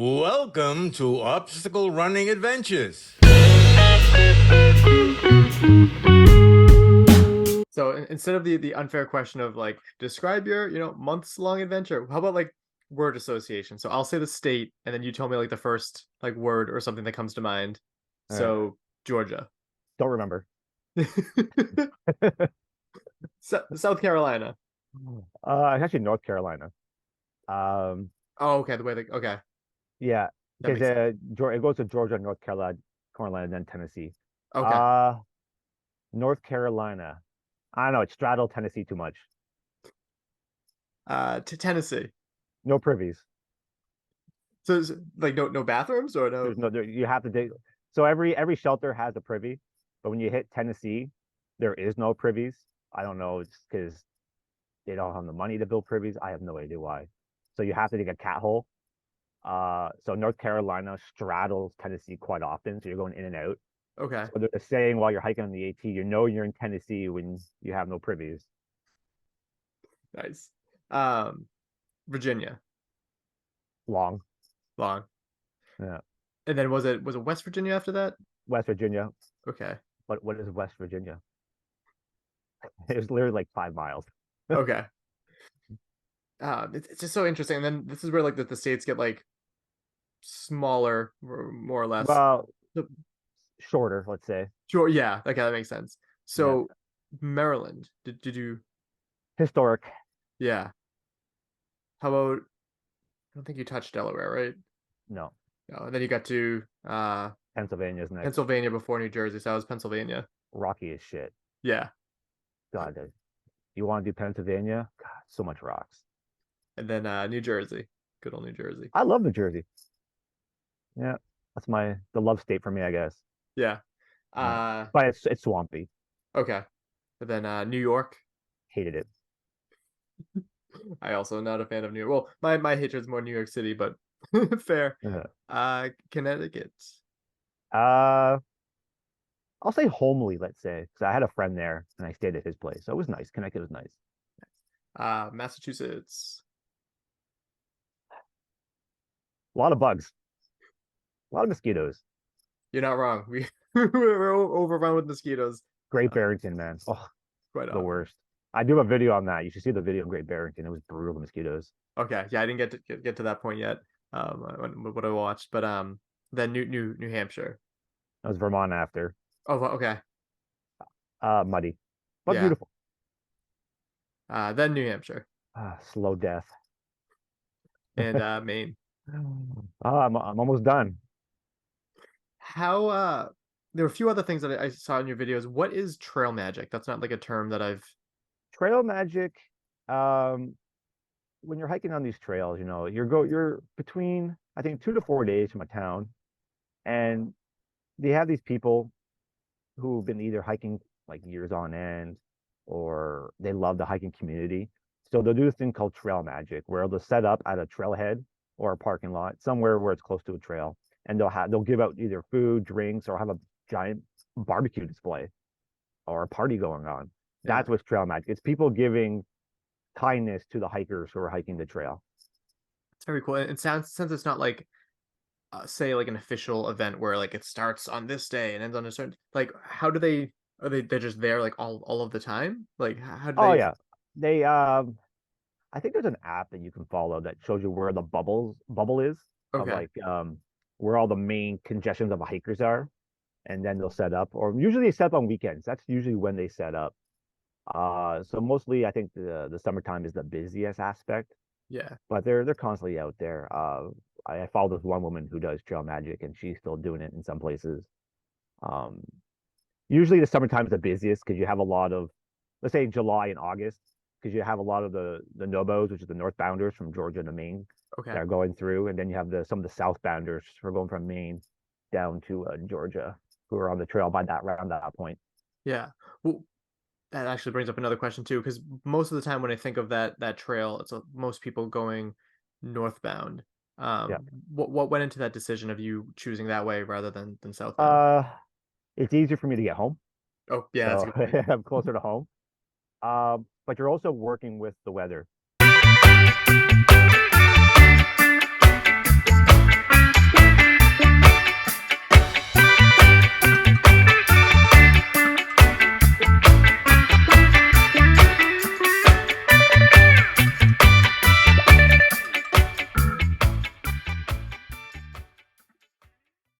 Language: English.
Welcome to Obstacle Running Adventures. So instead of the unfair question of like describe your months long adventure, how about like word association? So I'll say the state, and then you tell me like the first like word or something that comes to mind. All right. So Georgia, Don't remember. South Carolina. Actually North Carolina. Um, Oh, okay. Okay, yeah, that because makes sense. It goes to Georgia, North Carolina, then Tennessee. Okay, Uh, North Carolina. I don't know. It straddled Tennessee too much. to Tennessee. No privies. So like no bathrooms or no. You have to dig. So every shelter has a privy, but when you hit Tennessee, there is no privies. I don't know. It's because they don't have the money to build privies. I have no idea why. So you have to dig a cat hole. So North Carolina straddles Tennessee quite often, so you're going in and out. Okay, So they're saying while you're hiking on the AT, you know you're in Tennessee when you have no privies. nice. Virginia, Long. long. Yeah. And then was it West Virginia after that? West Virginia. Okay, What is West Virginia? It was literally like 5 miles. okay. It's just so interesting. And then this is where like the states get like smaller, more or less. Well, The- shorter, let's say. Sure, yeah, okay, that makes sense. Yeah. So Maryland, did you? Historic. Yeah. How about? I don't think you touched Delaware, right? No. No, and then you got to Pennsylvania's next. Pennsylvania before New Jersey. So that was Pennsylvania. Rocky as shit. Yeah, God, you want to do Pennsylvania? God, so much rocks. and then New Jersey, good old New Jersey. I love New Jersey. Yeah. That's the love state for me, I guess. Yeah. Yeah. Uh, But it's swampy. okay. And then New York. Hated it. I also am not a fan of New York. Well, my hatred's more New York City, but fair. Yeah. Connecticut. Uh, I'll say homely, let's say, because I had a friend there and I stayed at his place. So it was nice. Connecticut was nice. Massachusetts. A lot of bugs, a lot of mosquitoes. You're not wrong. We're overrun with mosquitoes Great Barrington, man. Oh, quite the often. worst. I do have a video on that. You should see the video of Great Barrington. It was brutal, the mosquitoes. Okay, yeah, I didn't get to that point yet. What I watched, but then New Hampshire. That was Vermont after. Oh, okay, Muddy, but yeah. beautiful. Then New Hampshire Slow death. and Maine. I'm almost done. How there were a few other things that I saw in your videos. What is trail magic? That's not like a term that I've. Trail magic. Um, when you're hiking on these trails, you're between I think 2 to 4 days from a town, and they have these people who've been either hiking like years on end, or they love the hiking community. So they'll do this thing called trail magic, where they'll set up at a trailhead or a parking lot somewhere where it's close to a trail, and they'll give out either food, drinks, or have a giant barbecue display or a party going on. Yeah, That's what's trail magic. It's people giving kindness to the hikers who are hiking the trail. it's very cool. And it sounds since it's not like say like an official event where like it starts on this day and ends on a certain like how do they are they're just there like all of the time? Like how do Oh they yeah, they I think there's an app that you can follow that shows you where the bubble is of okay. like where all the main congestions of hikers are, and then they'll set up. Or usually they set up on weekends. That's usually when they set up. So mostly I think the summertime is the busiest aspect, Yeah. but they're constantly out there. I follow this one woman who does trail magic, and she's still doing it in some places. Um, Usually the summertime is the busiest because you have a lot of, let's say July and August, because you have a lot of the Nobos, which is the northbounders from Georgia to Maine, that Okay. are going through, and then you have some of the southbounders who are going from Maine down to Georgia, who are on the trail by that around that point. Yeah. Well, that actually brings up another question too, because most of the time when I think of that trail, it's most people going northbound. Yeah. What went into that decision of you choosing that way rather than southbound? Uh, it's easier for me to get home, Oh, yeah, that's a so good point. I'm closer to home. But you're also working with the weather.